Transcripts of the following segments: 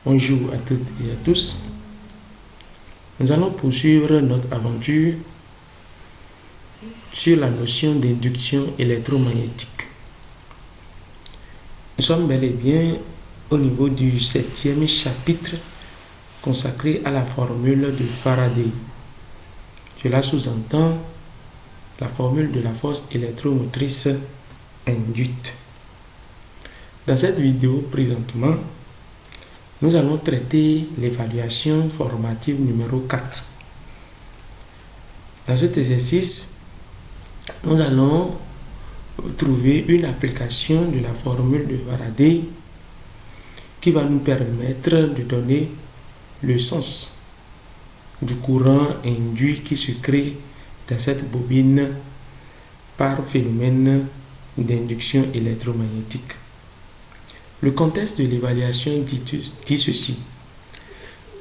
Bonjour à toutes et à tous. Nous allons poursuivre notre aventure sur la notion d'induction électromagnétique. Nous sommes bel et bien au niveau du 7e chapitre consacré à la formule de Faraday. Cela sous-entend la formule de la force électromotrice induite. Dans cette vidéo présentement, nous allons traiter l'évaluation formative numéro 4. Dans cet exercice, nous allons trouver une application de la formule de Faraday qui va nous permettre de donner le sens du courant induit qui se crée dans cette bobine par phénomène d'induction électromagnétique. Le contexte de l'évaluation dit ceci.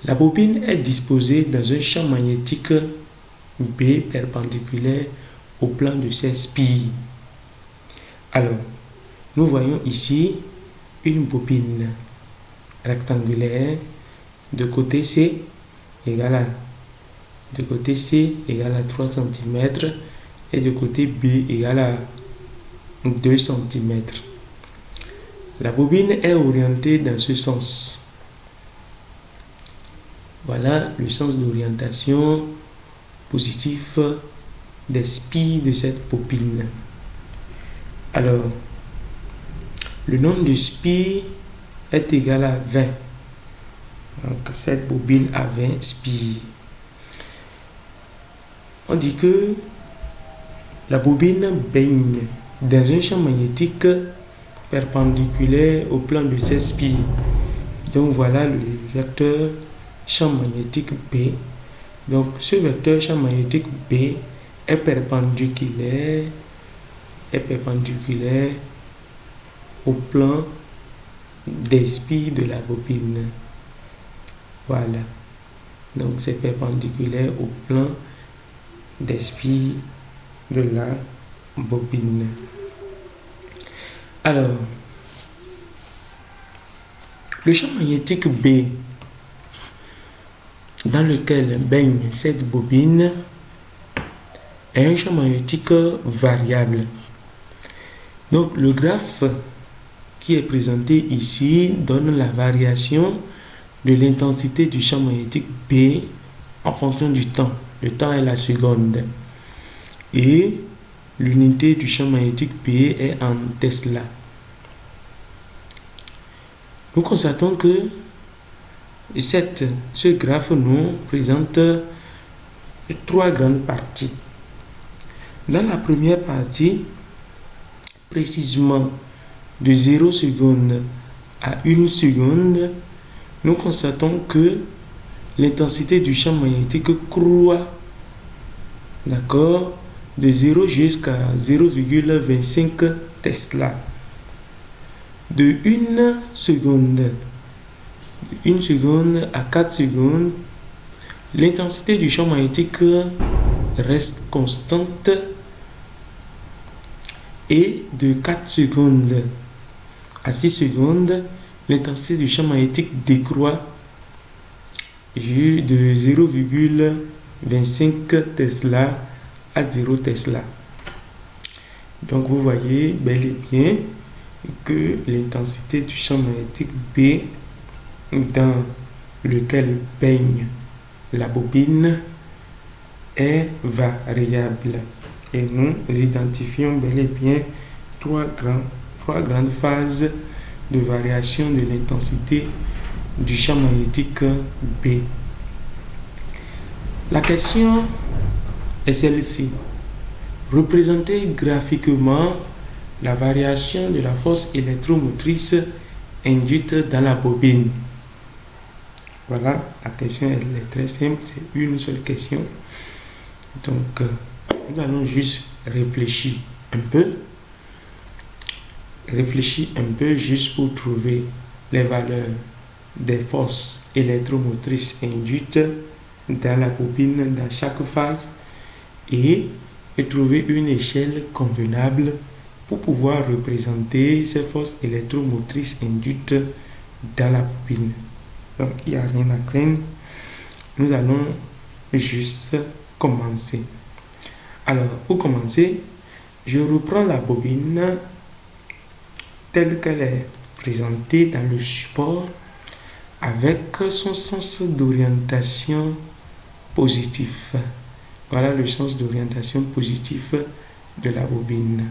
La bobine est disposée dans un champ magnétique B perpendiculaire au plan de ses spires. Alors, nous voyons ici une bobine rectangulaire de côté C égale à 3 cm et de côté B égale à 2 cm. La bobine est orientée dans ce sens. Voilà le sens d'orientation positif des spires de cette bobine. Alors, le nombre de spires est égal à 20. Donc, cette bobine a 20 spires. On dit que la bobine baigne dans un champ magnétique perpendiculaire au plan de ses spires. Donc voilà le vecteur champ magnétique B. Donc ce vecteur champ magnétique B est perpendiculaire au plan des spires de la bobine. Voilà. Donc c'est perpendiculaire au plan des spires de la bobine. Alors, le champ magnétique B dans lequel baigne cette bobine est un champ magnétique variable. Donc, le graphe qui est présenté ici donne la variation de l'intensité du champ magnétique B en fonction du temps. Le temps est la seconde. Et l'unité du champ magnétique B est en Tesla. Nous constatons que ce graphe nous présente 3 grandes parties. Dans la première partie, précisément de 0 seconde à 1 seconde, nous constatons que l'intensité du champ magnétique croît, d'accord, de 0 jusqu'à 0,25 Tesla. De 1 seconde à 4 secondes, l'intensité du champ magnétique reste constante et de 4 secondes à 6 secondes, l'intensité du champ magnétique décroît de 0,25 Tesla à 0 Tesla. Donc vous voyez bel et bien que l'intensité du champ magnétique B dans lequel baigne la bobine est variable. Et nous identifions bel et bien trois grandes phases de variation de l'intensité du champ magnétique B. La question est celle-ci. Représenter graphiquement la variation de la force électromotrice induite dans la bobine. Voilà, la question elle est très simple, c'est une seule question. Donc, nous allons juste réfléchir un peu juste pour trouver les valeurs des forces électromotrices induites dans la bobine dans chaque phase et trouver une échelle convenable pour pouvoir représenter ces forces électromotrices induites dans la bobine. Donc, il n'y a rien à craindre. Nous allons juste commencer. Alors, pour commencer, je reprends la bobine telle qu'elle est présentée dans le support avec son sens d'orientation positif. Voilà le sens d'orientation positif de la bobine.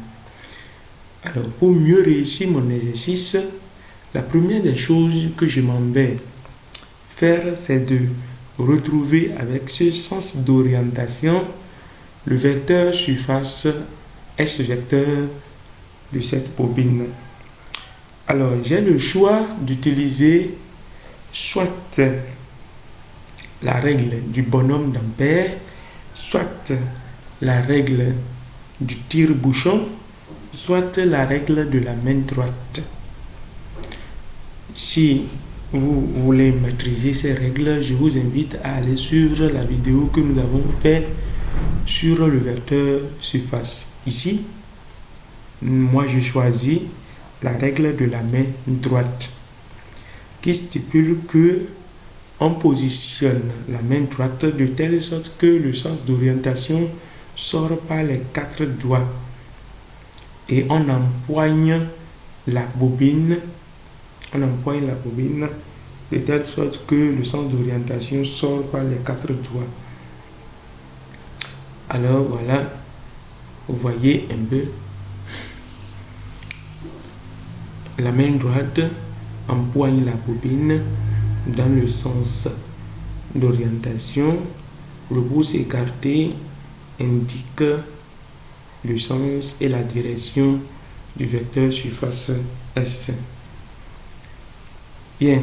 Alors, pour mieux réussir mon exercice, la première des choses que je m'en vais faire, c'est de retrouver avec ce sens d'orientation le vecteur surface S vecteur de cette bobine. Alors, j'ai le choix d'utiliser soit la règle du bonhomme d'ampère, soit la règle du tire-bouchon, soit la règle de la main droite. Si vous voulez maîtriser ces règles, je vous invite à aller suivre la vidéo que nous avons faite sur le vecteur surface. Ici, moi je choisis la règle de la main droite qui stipule que on positionne la main droite de telle sorte que le sens d'orientation sort par les 4 doigts et on empoigne la bobine de telle sorte que le sens d'orientation sort par les 4 doigts. Alors voilà, vous voyez un peu, la main droite empoigne la bobine dans le sens d'orientation, le pouce écarté indique le sens et la direction du vecteur surface S. Bien,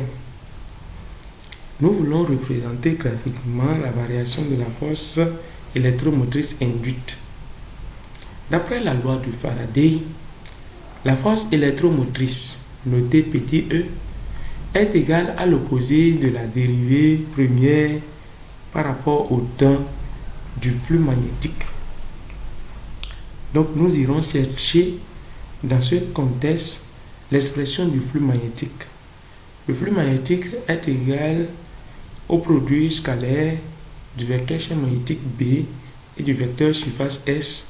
nous voulons représenter graphiquement la variation de la force électromotrice induite. D'après la loi de Faraday, la force électromotrice, notée petit e, est égale à l'opposé de la dérivée première par rapport au temps du flux magnétique. Donc nous irons chercher dans ce contexte l'expression du flux magnétique. Le flux magnétique est égal au produit scalaire du vecteur champ magnétique B et du vecteur surface S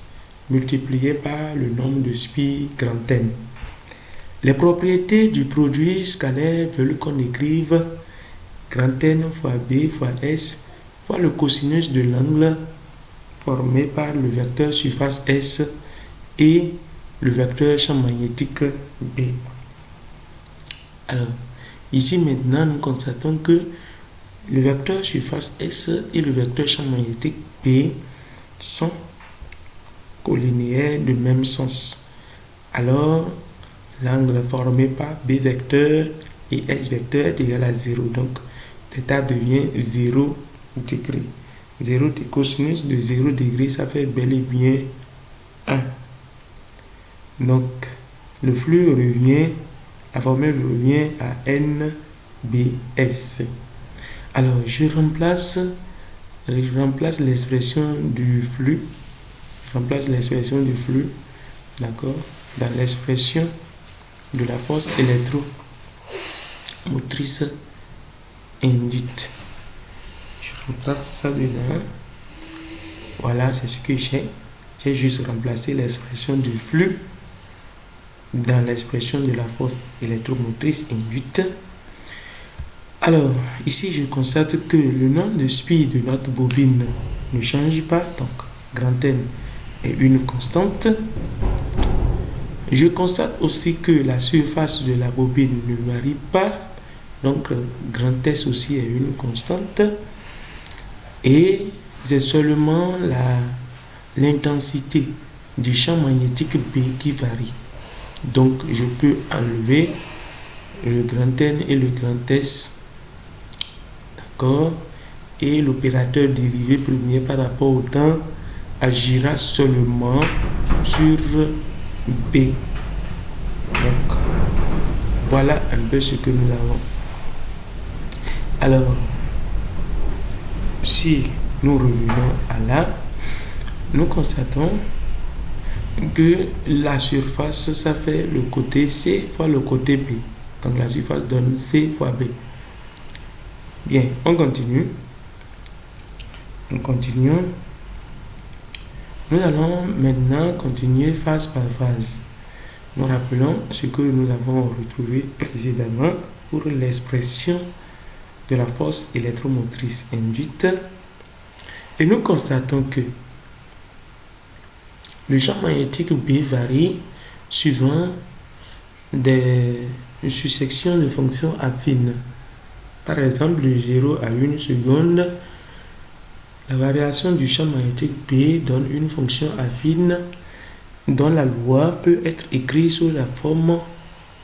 multiplié par le nombre de spis grand N. Les propriétés du produit scalaire veulent qu'on écrive grand N fois B fois S fois le cosinus de l'angle formé par le vecteur surface S et le vecteur champ magnétique B. Alors, ici maintenant, nous constatons que le vecteur surface S et le vecteur champ magnétique B sont collinéaires de même sens. Alors, l'angle formé par B vecteur et S vecteur est égal à 0. Donc, θ devient 0 degré. 0 de cosinus de 0 degré, ça fait bel et bien 1. Donc, le flux revient, la formule revient à NBS. Alors, je remplace l'expression du flux. D'accord, dans l'expression de la force électromotrice induite. Je remplace ça dedans. Voilà, c'est ce que j'ai. J'ai juste remplacé l'expression du flux dans l'expression de la force électromotrice induite. Alors, ici, je constate que le nombre de spis de notre bobine ne change pas, donc grand N est une constante. Je constate aussi que la surface de la bobine ne varie pas, donc grand S aussi est une constante. Et c'est seulement l'intensité du champ magnétique B qui varie. Donc, je peux enlever le grand N et le grand S. D'accord? Et l'opérateur dérivé premier par rapport au temps agira seulement sur B. Donc, voilà un peu ce que nous avons. Alors, si nous revenons à là, nous constatons que la surface, ça fait le côté C fois le côté B. Donc la surface donne C fois B. Bien, on continue. Nous continuons. Nous allons maintenant continuer phase par phase. Nous rappelons ce que nous avons retrouvé précédemment pour l'expression de la force électromotrice induite. Et nous constatons que le champ magnétique B varie suivant des successions de fonctions affines. Par exemple, de 0 à 1 seconde, la variation du champ magnétique B donne une fonction affine dont la loi peut être écrite sous la forme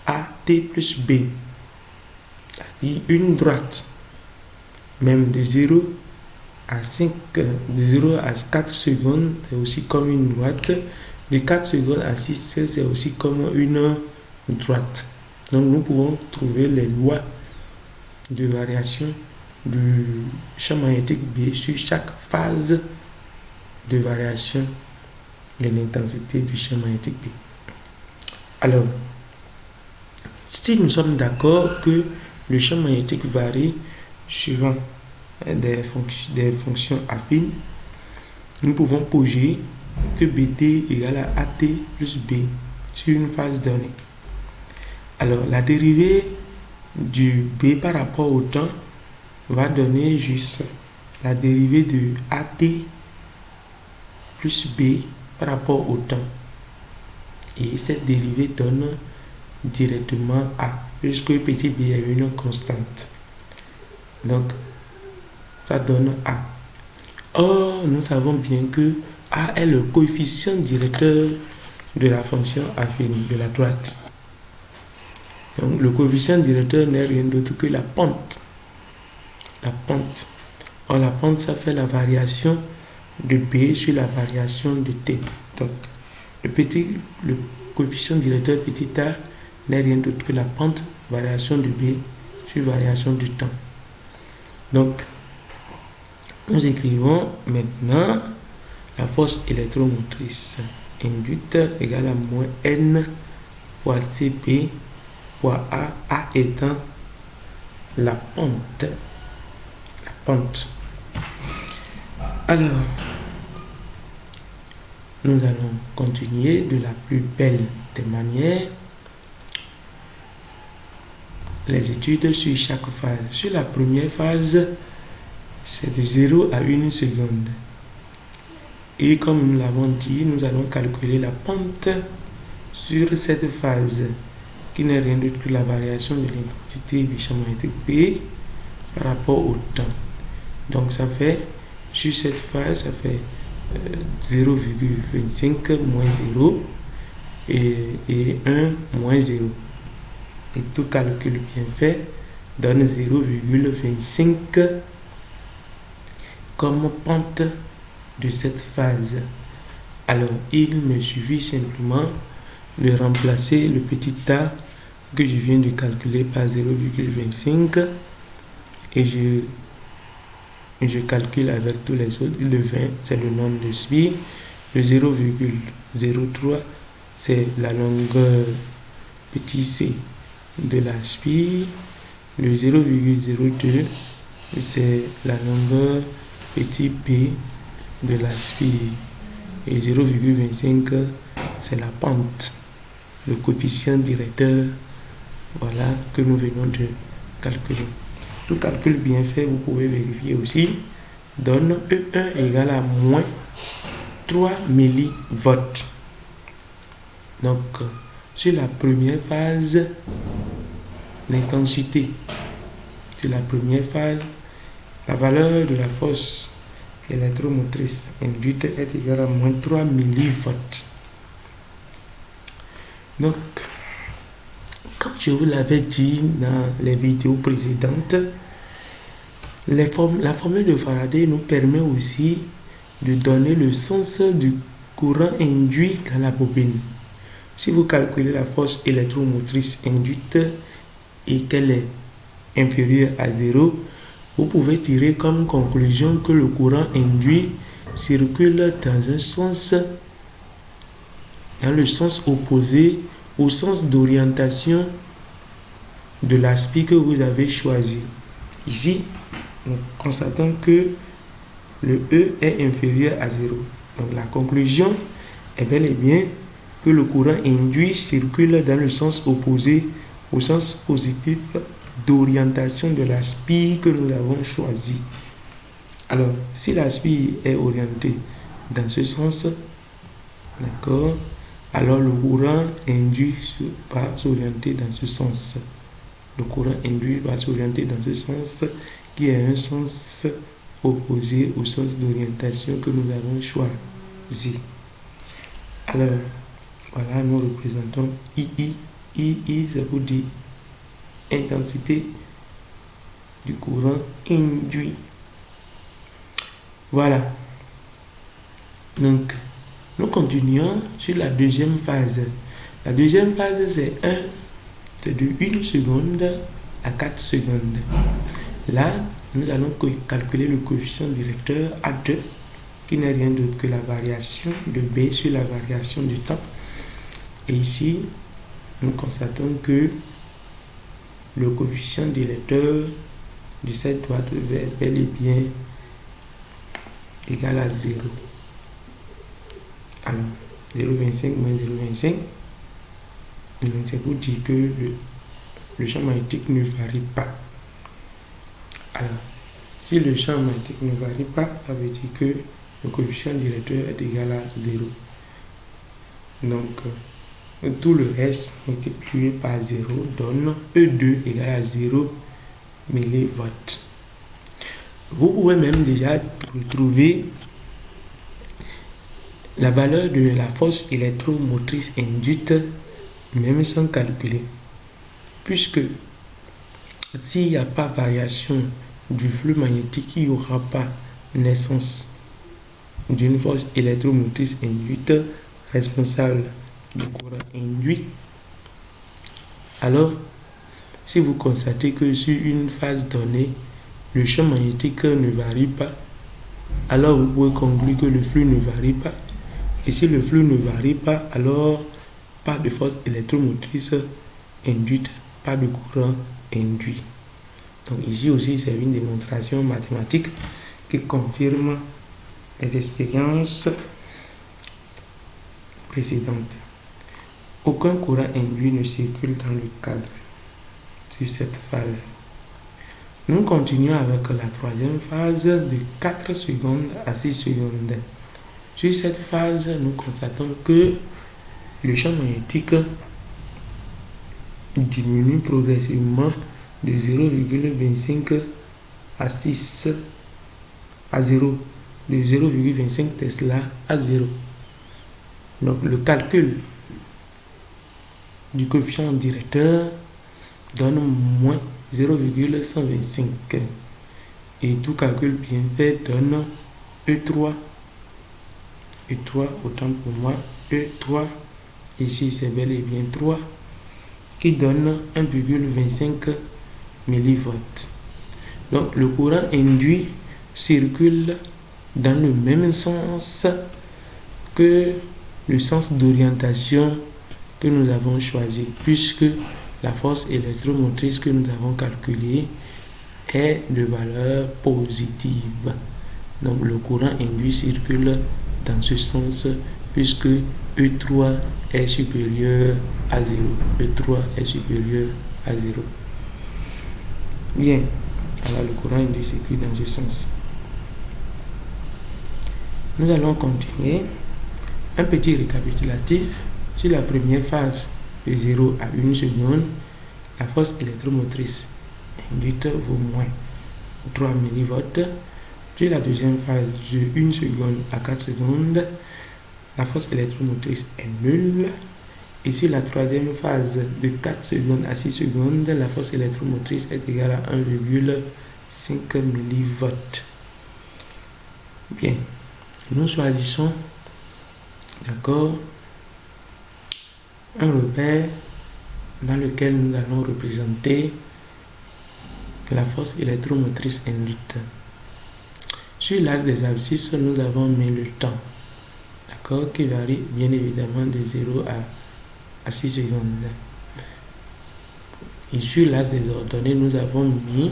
AT plus B, c'est-à-dire une droite. Même de 0 à 4 secondes, c'est aussi comme une droite. De 4 secondes à 6, c'est aussi comme une droite. Donc nous pouvons trouver les lois de variation du champ magnétique B sur chaque phase de variation de l'intensité du champ magnétique B. Alors, si nous sommes d'accord que le champ magnétique varie suivant des fonctions affines, nous pouvons poser que BT égale à AT plus B sur une phase donnée. Alors, la dérivée du B par rapport au temps va donner juste la dérivée de AT plus B par rapport au temps. Et cette dérivée donne directement A, puisque petit b est une constante. Donc, ça donne A. Or, nous savons bien que A est le coefficient directeur de la fonction affine de la droite. Donc, le coefficient directeur n'est rien d'autre que la pente. La pente. Or, la pente, ça fait la variation de B sur la variation de T. Donc, le coefficient directeur petit a n'est rien d'autre que la pente, variation de B sur variation du temps. Donc, nous écrivons maintenant la force électromotrice induite égale à moins N fois CP fois A étant la pente. La pente. Alors, nous allons continuer de la plus belle des manières les études sur chaque phase. Sur la première phase, c'est de 0 à 1 seconde. Et comme nous l'avons dit, nous allons calculer la pente sur cette phase, qui n'est rien d'autre que la variation de l'intensité du champ magnétique B par rapport au temps. Donc ça fait, sur cette phase, ça fait 0,25 moins 0 et 1 moins 0. Et tout calcul bien fait donne 0,25 comme pente de cette phase. Alors, il me suffit simplement de remplacer le petit a que je viens de calculer par 0,25 et je calcule avec tous les autres. Le 20, c'est le nombre de spires. Le 0,03, c'est la longueur petit c de la spire. Le 0,02, c'est la longueur petit p de la spire. Et 0,25, c'est la pente, le coefficient directeur, voilà, que nous venons de calculer. Tout calcul bien fait, vous pouvez vérifier aussi, donne E1 égale à moins 3 millivolts. Donc, sur la première phase, l'intensité. Sur la première phase, la valeur de la force électromotrice induite est égale à moins 3 millivolts. Donc, comme je vous l'avais dit dans les vidéos précédentes, la formule de Faraday nous permet aussi de donner le sens du courant induit dans la bobine. Si vous calculez la force électromotrice induite et qu'elle est inférieure à 0, vous pouvez tirer comme conclusion que le courant induit circule dans le sens opposé au sens d'orientation de la spire que vous avez choisi. Ici, nous constatons que le E est inférieur à 0. Donc la conclusion est bel et bien que le courant induit circule dans le sens opposé au sens positif d'orientation de la spire que nous avons choisi. Alors, si la spire est orientée dans ce sens, d'accord, alors le courant induit va s'orienter dans ce sens. Le courant induit va s'orienter dans ce sens qui est un sens opposé au sens d'orientation que nous avons choisi. Alors, voilà, nous représentons II. II, ça veut dire intensité du courant induit. Voilà. Donc, nous continuons sur la deuxième phase. La deuxième phase, c'est de 1 seconde à 4 secondes. Là, nous allons calculer le coefficient directeur A2, qui n'est rien d'autre que la variation de B sur la variation du temps. Et ici, nous constatons que le coefficient directeur de cette droite est bel et bien égal à 0. Alors, 0,25 moins 0,25, c'est pour dire que le champ magnétique ne varie pas. Alors, si le champ magnétique ne varie pas, ça veut dire que le coefficient directeur est égal à 0. Donc, tout le reste multiplié par 0 donne E2 égal à 0 mV. Vous pouvez même déjà retrouver la valeur de la force électromotrice induite même sans calculer. Puisque s'il n'y a pas variation du flux magnétique, il n'y aura pas naissance d'une force électromotrice induite responsable du courant induit. Alors, si vous constatez que sur une phase donnée, le champ magnétique ne varie pas, alors vous pouvez conclure que le flux ne varie pas. Et si le flux ne varie pas, alors pas de force électromotrice induite, pas de courant induit. Donc ici aussi, c'est une démonstration mathématique qui confirme les expériences précédentes. Aucun courant induit ne circule dans le cadre de cette phase. Nous continuons avec la troisième phase de 4 secondes à 6 secondes. Sur cette phase, nous constatons que le champ magnétique diminue progressivement de 0,25 à 6 à 0, de 0,25 Tesla à 0. Donc le calcul du coefficient directeur donne moins 0,125 et tout calcul bien fait donne E3. E3, autant pour moi, E3, ici c'est bel et bien 3, qui donne 1,25 mV. Donc le courant induit circule dans le même sens que le sens d'orientation que nous avons choisi, puisque la force électromotrice que nous avons calculée est de valeur positive. Donc le courant induit circule dans ce sens, puisque E3 est supérieur à 0. E3 est supérieur à 0. Bien, alors le courant induit circule dans ce sens. Nous allons continuer. Un petit récapitulatif. Sur la première phase de 0 à 1 seconde, la force électromotrice induite vaut moins 3 mV. Sur la deuxième phase de 1 seconde à 4 secondes, la force électromotrice est nulle. Et sur la troisième phase de 4 secondes à 6 secondes, la force électromotrice est égale à 1,5 mV. Bien, nous choisissons, d'accord, un repère dans lequel nous allons représenter la force électromotrice induite. Sur l'axe des abscisses, nous avons mis le temps, d'accord, qui varie bien évidemment de 0 à 6 secondes. Et sur l'axe des ordonnées, nous avons mis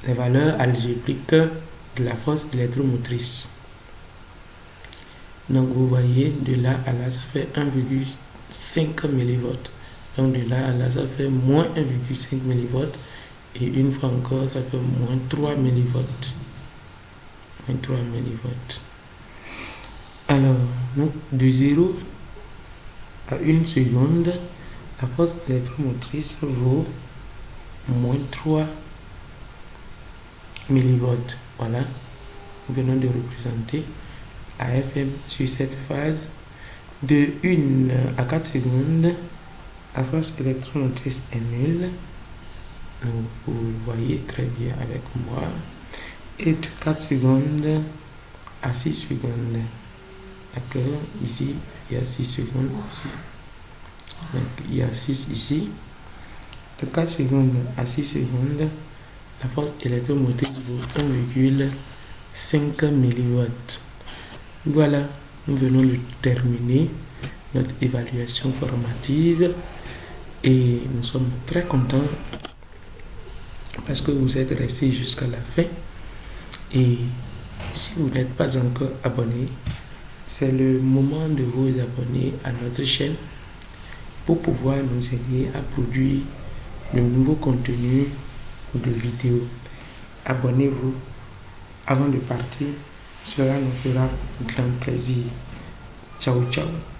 les valeurs algébriques de la force électromotrice. Donc vous voyez, de là à là, ça fait 1,5 millivolts. Donc de là à là, ça fait moins 1,5 millivolts. Et une fois encore, ça fait moins 3 millivolts. Moins 3 millivolts. Alors, donc de 0 à 1 seconde, la force électromotrice vaut moins 3 millivolts. Voilà, nous venons de représenter la FM sur cette phase. De 1 à 4 secondes, la force électromotrice est nulle. Donc, vous voyez très bien avec moi. Et de 4 secondes à 6 secondes. D'accord, ici, il y a 6 secondes ici. Donc, il y a 6 ici. De 4 secondes à 6 secondes, la force électromotrice vaut 1,5 milliwatts. Voilà, nous venons de terminer notre évaluation formative et nous sommes très contents parce que vous êtes restés jusqu'à la fin. Et si vous n'êtes pas encore abonné, c'est le moment de vous abonner à notre chaîne pour pouvoir nous aider à produire de nouveaux contenus de vidéos. Abonnez-vous avant de partir, cela nous fera un grand plaisir. Ciao, ciao.